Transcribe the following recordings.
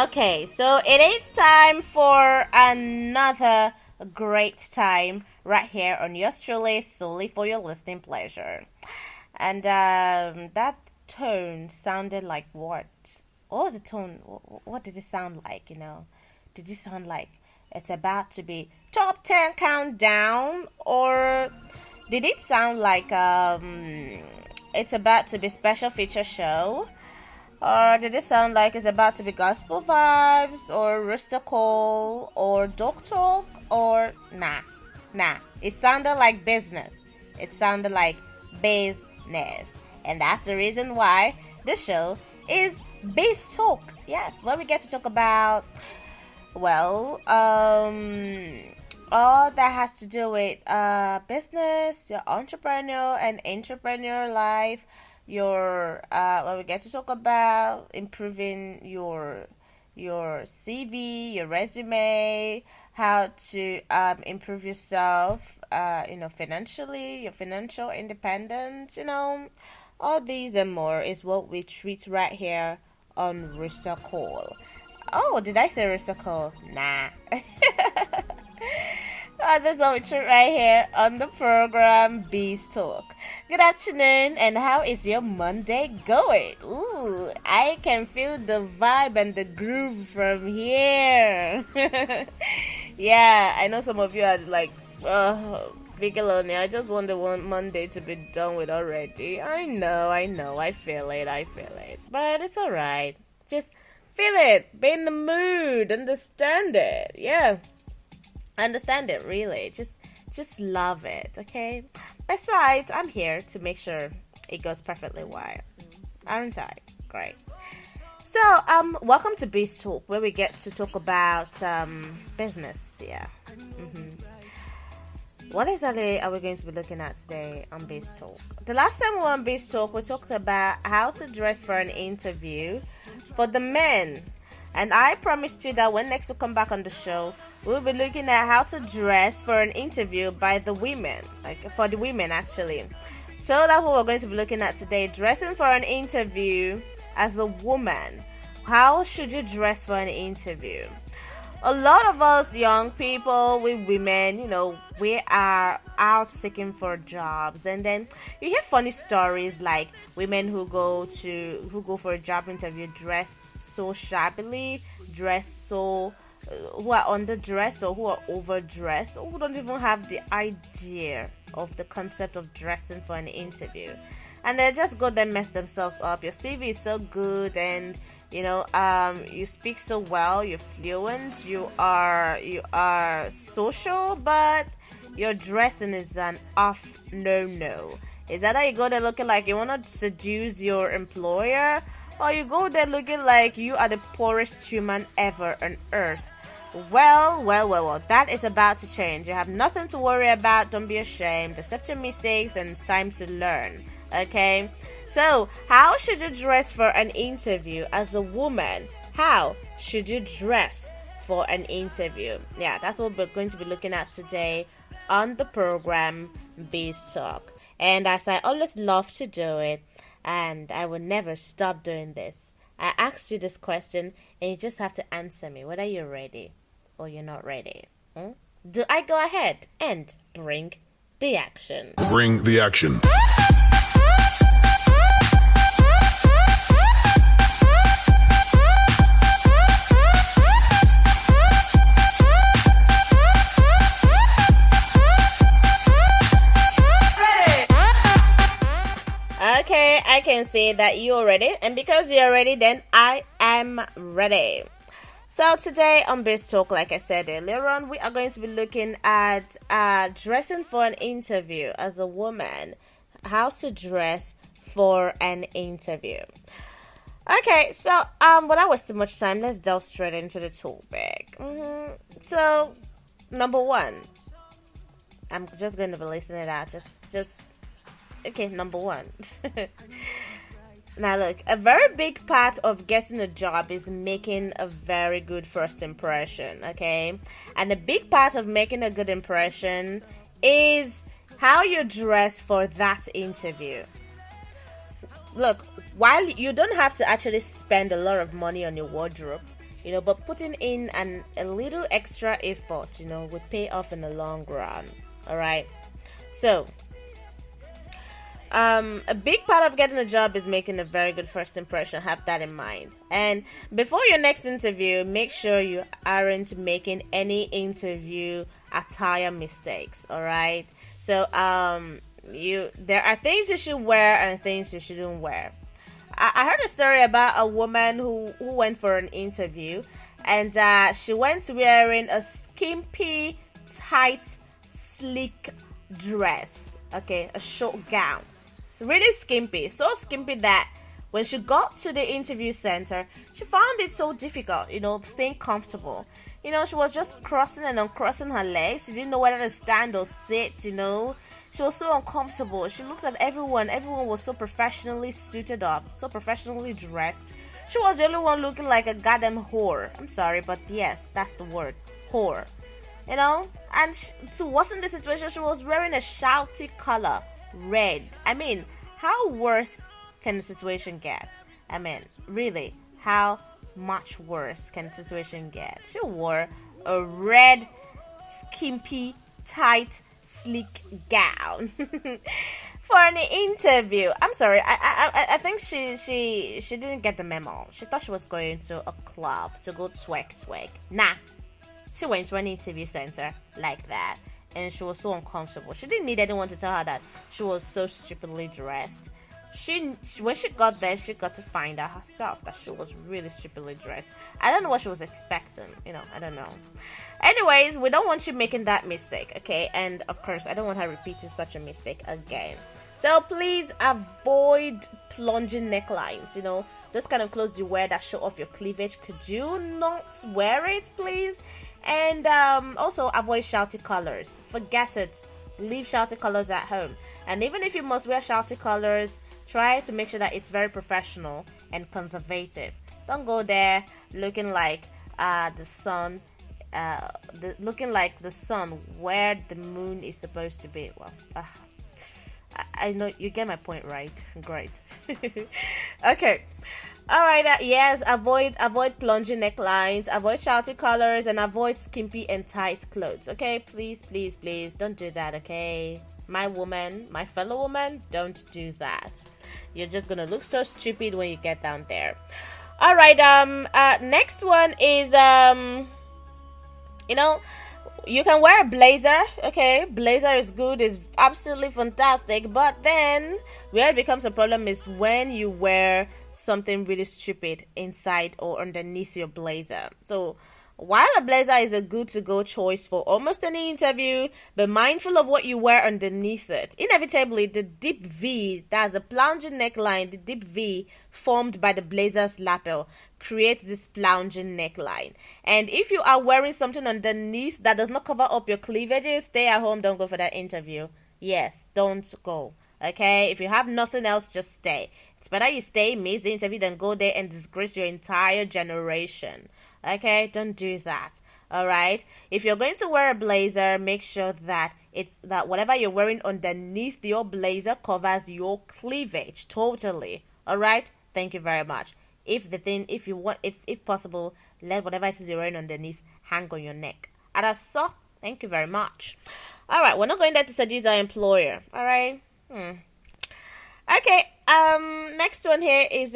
Okay, so it is time for another great time right here on yours truly, solely for your listening pleasure. And that tone sounded like what? What was the tone? What did it sound like? Did it sound like it's about to be top 10 countdown, or did it sound like it's about to be special feature show? Or did it sound like it's about to be gospel vibes, or rooster call, or dog talk, or nah? It sounded like business. It sounded like business, and that's the reason why the show is Biz Talk. Yes, where we get to talk about all that has to do with business, your entrepreneur and entrepreneur life. Where we get to talk about improving your CV, your resume, how to improve yourself, financially, your financial independence, all these and more is what we treat right here on Rooster Call. Oh, did I say Rooster Call? Nah. That's what we treat right here on the program Bees Talk. Good afternoon, and how is your Monday going? Ooh, I can feel the vibe and the groove from here. Yeah, I know some of you are like, Vigilone, I just want the one Monday to be done with already. I know, I feel it. But it's alright. Just feel it, be in the mood, understand it. Yeah. Understand it, really. Just love it, okay? Besides, I'm here to make sure it goes perfectly well. Aren't I? Great. So, welcome to Biz Talk, where we get to talk about business. Yeah. What exactly are we going to be looking at today on Biz Talk? The last time we were on Biz Talk, we talked about how to dress for an interview for the men. And I promised you that when next we come back on the show, we'll be looking at how to dress for an interview by the women, like for the women actually. So that's what we're going to be looking at today, dressing for an interview as a woman. How should you dress for an interview? A lot of us young people, we women, we are out seeking for jobs, and then you hear funny stories like women who go for a job interview dressed so shabbily, who are underdressed or who are overdressed, or who don't even have the idea of the concept of dressing for an interview, and they just go there mess themselves up. Your CV is so good, and you speak so well, you're fluent, you are social, but your dressing is an off no. Is that how you go there looking like you want to seduce your employer, or you go there looking like you are the poorest human ever on earth? Well, that is about to change. You have nothing to worry about. Don't be ashamed. Accept your mistakes, and it's time to learn. Okay? So, how should you dress for an interview as a woman? How should you dress for an interview? Yeah, that's what we're going to be looking at today on the program Biz Talk. And as I always love to do it, and I will never stop doing this, I asked you this question, and you just have to answer me whether you're ready or you're not ready. Do I go ahead and bring the action? Bring the action. Okay, I can say that you're ready, and because you're ready, then I am ready. So today on Biz Talk, like I said earlier on, we are going to be looking at dressing for an interview as a woman. How to dress for an interview. Okay, so without wasting much time, let's delve straight into the topic. So, number one, I'm just going to be listing it out. Okay, number one. Now look, a very big part of getting a job is making a very good first impression, okay? And a big part of making a good impression is how you dress for that interview. Look, while you don't have to actually spend a lot of money on your wardrobe, but putting in a little extra effort, would pay off in the long run. All right. So, a big part of getting a job is making a very good first impression. Have that in mind. And before your next interview, make sure you aren't making any interview attire mistakes. All right. So, there are things you should wear and things you shouldn't wear. I heard a story about a woman who went for an interview, and she went wearing a skimpy, tight, sleek dress. Okay, a short gown. It's really skimpy, so skimpy that when she got to the interview center, she found it so difficult, staying comfortable. She was just crossing and uncrossing her legs. She didn't know whether to stand or sit, She was so uncomfortable. She looked at everyone. Everyone was so professionally suited up, so professionally dressed. She was the only one looking like a goddamn whore. I'm sorry, but yes, that's the word. Whore. And to worsen the situation, she was wearing a shouty color, red. I mean, how worse can the situation get? I mean, really, how much worse can the situation get? She wore a red, skimpy, tight, sleek gown for an interview. I'm sorry, I think she didn't get the memo. She thought she was going to a club to go twerk. Nah, she went to an interview center like that, and she was so uncomfortable. She didn't need anyone to tell her that she was so stupidly dressed. When she got there, she got to find out herself that she was really stupidly dressed. I don't know what she was expecting. I don't know. Anyways, we don't want you making that mistake, okay? And of course, I don't want her repeating such a mistake again. So please avoid plunging necklines. Those kind of clothes you wear that show off your cleavage. Could you not wear it, please? And also avoid shouty colors. Forget it. Leave shouty colors at home. And even if you must wear shouty colors, try to make sure that it's very professional and conservative. Don't go there looking like the sun, looking like the sun where the moon is supposed to be. Well, I know you get my point, right? Great. Okay. All right. Yes. Avoid plunging necklines. Avoid shouty colors and avoid skimpy and tight clothes. Okay. Please, don't do that. Okay. My fellow woman, don't do that. You're just gonna look so stupid when you get down there. All right. Next one is you can wear a blazer. Okay, blazer is good, is absolutely fantastic. But then where it becomes a problem is when you wear something really stupid inside or underneath your blazer. So while a blazer is a good to go choice for almost any interview, be mindful of what you wear underneath it. Inevitably, the deep V, that's the plunging neckline, the deep V formed by the blazer's lapel, creates this plunging neckline. And if you are wearing something underneath that does not cover up your cleavages, stay at home, don't go for that interview. Yes, don't go. Okay, if you have nothing else, just stay. It's better you stay, miss the interview, than go there and disgrace your entire generation. Okay, don't do that. All right. If you're going to wear a blazer, make sure that whatever you're wearing underneath your blazer covers your cleavage totally. All right. Thank you very much. If possible, let whatever it is you're wearing underneath hang on your neck. And that's so. Thank you very much. All right. We're not going there to seduce our employer. All right. Okay. Next one here is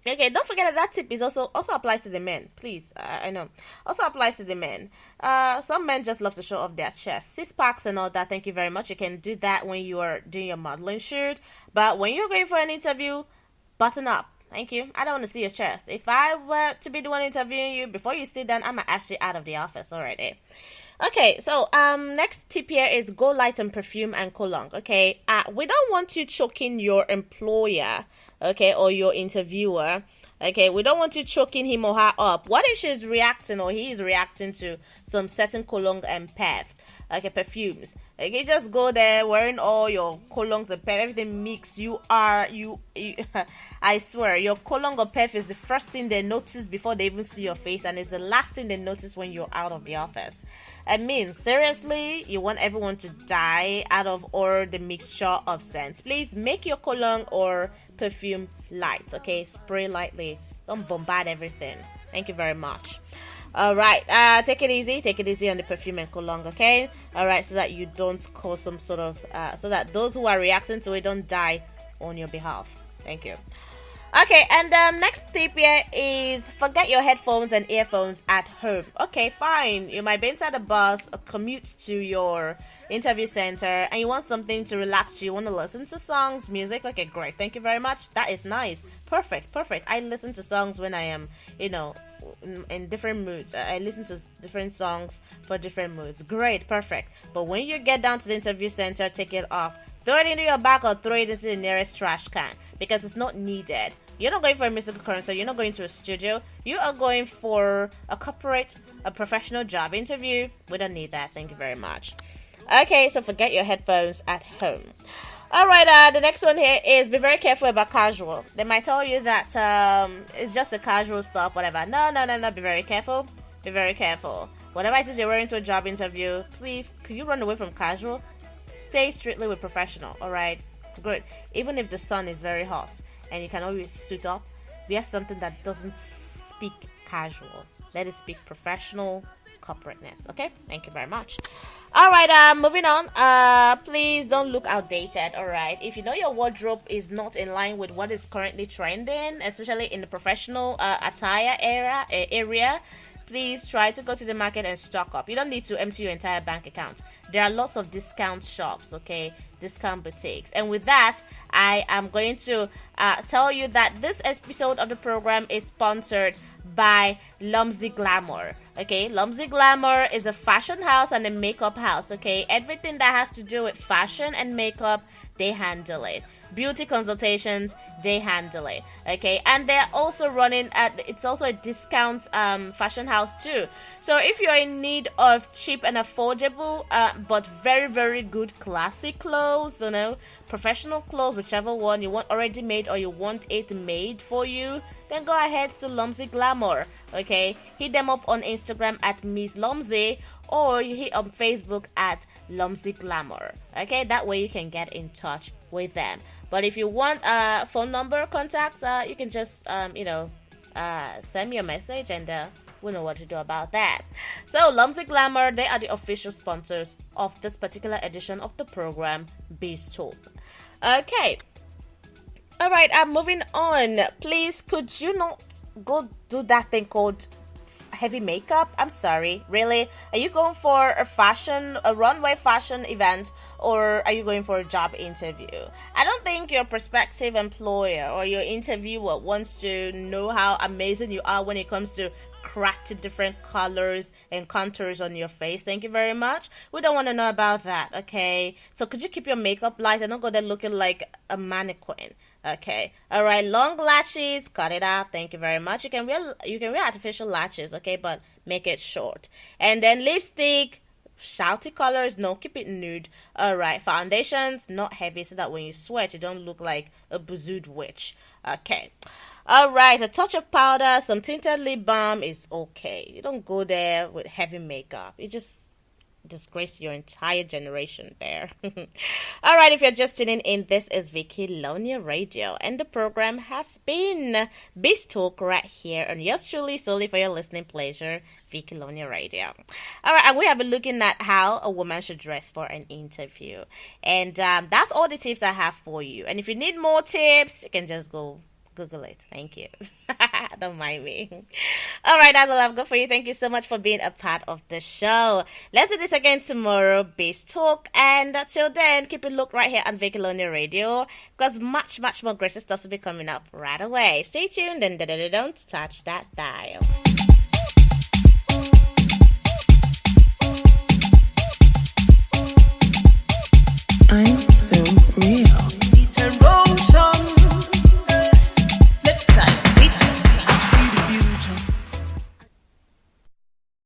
okay, don't forget that tip is also applies to the men. Please, I know. Also applies to the men. Some men just love to show off their chest. 6-packs and all that, thank you very much. You can do that when you are doing your modeling shoot. But when you're going for an interview, button up. Thank you. I don't want to see your chest. If I were to be the one interviewing you, before you sit down, I'm actually out of the office already. Okay, so next tip here is go light on perfume and cologne. Okay, we don't want you choking your employer, okay, or your interviewer. Okay, we don't want you choking him or her up. What if she's reacting or he is reacting to some certain cologne and perfumes? Okay, just go there wearing all your colognes and perf, everything mixed. I swear, your cologne or perf is the first thing they notice before they even see your face, and it's the last thing they notice when you're out of the office. I mean, seriously, you want everyone to die out of all the mixture of scents. Please make your cologne or perfume light, okay? Spray lightly. Don't bombard everything. Thank you very much. All right, take it easy on the perfume and cologne, okay? All right, so that you don't cause some sort of so that those who are reacting to it don't die on your behalf. Thank you. Okay, and next tip here is forget your headphones and earphones at home. Okay, fine. You might be inside a bus, a commute to your interview center, and you want something to relax you. You want to listen to songs, music. Okay, great. Thank you very much. That is nice. Perfect. I listen to songs when I am, in different moods. I listen to different songs for different moods. Great, perfect. But when you get down to the interview center, take it off. Throw it into your bag or throw it into the nearest trash can because it's not needed. You're not going for a musical concert. You're not going to a studio. You are going for a professional job interview. We don't need that. Thank you very much. Okay, so forget your headphones at home. All right, the next one here is be very careful about casual. They might tell you that it's just the casual stuff, whatever. No. Be very careful. Be very careful. Whatever it is you're wearing to a job interview, please, could you run away from casual? Stay strictly with professional, all right? Good. Even if the sun is very hot and you can always suit up, wear something that doesn't speak casual. Let it speak professional corporateness, okay? Thank you very much. All right, moving on. Please don't look outdated, all right? If you know your wardrobe is not in line with what is currently trending, especially in the professional attire area, please try to go to the market and stock up. You don't need to empty your entire bank account. There are lots of discount shops, okay? Discount boutiques. And with that, I am going to tell you that this episode of the program is sponsored by Lumsey Glamour. Okay, Lumsey Glamour is a fashion house and a makeup house. Okay, everything that has to do with fashion and makeup, they handle it. Beauty consultations, they handle it. Okay, and they're also running it's also a discount fashion house too. So if you're in need of cheap and affordable but very, very good classic clothes, professional clothes, whichever one you want already made or you want it made for you, then go ahead to Lumsey Glamour. Okay, hit them up on Instagram at Miss Lumsey, or you hit on Facebook at Lumsey Glamour. Okay, that way you can get in touch with them. But if you want a phone number contact, you can just send me a message and we know what to do about that. So Lumsey Glamour, they are the official sponsors of this particular edition of the program, Beast Talk. Okay. All right, I'm moving on. Please, could you not go do that thing called heavy makeup? I'm sorry, really? Are you going for a runway fashion event, or are you going for a job interview? I don't think your prospective employer or your interviewer wants to know how amazing you are when it comes to crafted different colors and contours on your face. Thank you very much. We don't want to know about that, okay? So could you keep your makeup light and not go there looking like a mannequin? Okay, all right. Long lashes, cut it off. Thank you very much. You can wear artificial lashes, okay, but make it short. And then lipstick, shouty colors, no, keep it nude. All right, foundations, not heavy, so that when you sweat, you don't look like a bezood witch. Okay. All right, a touch of powder, some tinted lip balm is okay. You don't go there with heavy makeup. You just disgrace your entire generation there. All right, if you're just tuning in, this is Vicky Lonia Radio, and the program has been Beast Talk right here on yours truly, solely for your listening pleasure, Vicky Lonia Radio. All right, and we have been looking at how a woman should dress for an interview, and that's all the tips I have for you. And if you need more tips, you can just go Google it. Thank you. Don't mind me. All right, that's all I've got for you. Thank you so much for being a part of the show. Let's do this again tomorrow, Beast Talk. And till then, keep it looked right here on Vicalonia Radio, because much, much more great stuff will be coming up right away. Stay tuned and don't touch that dial.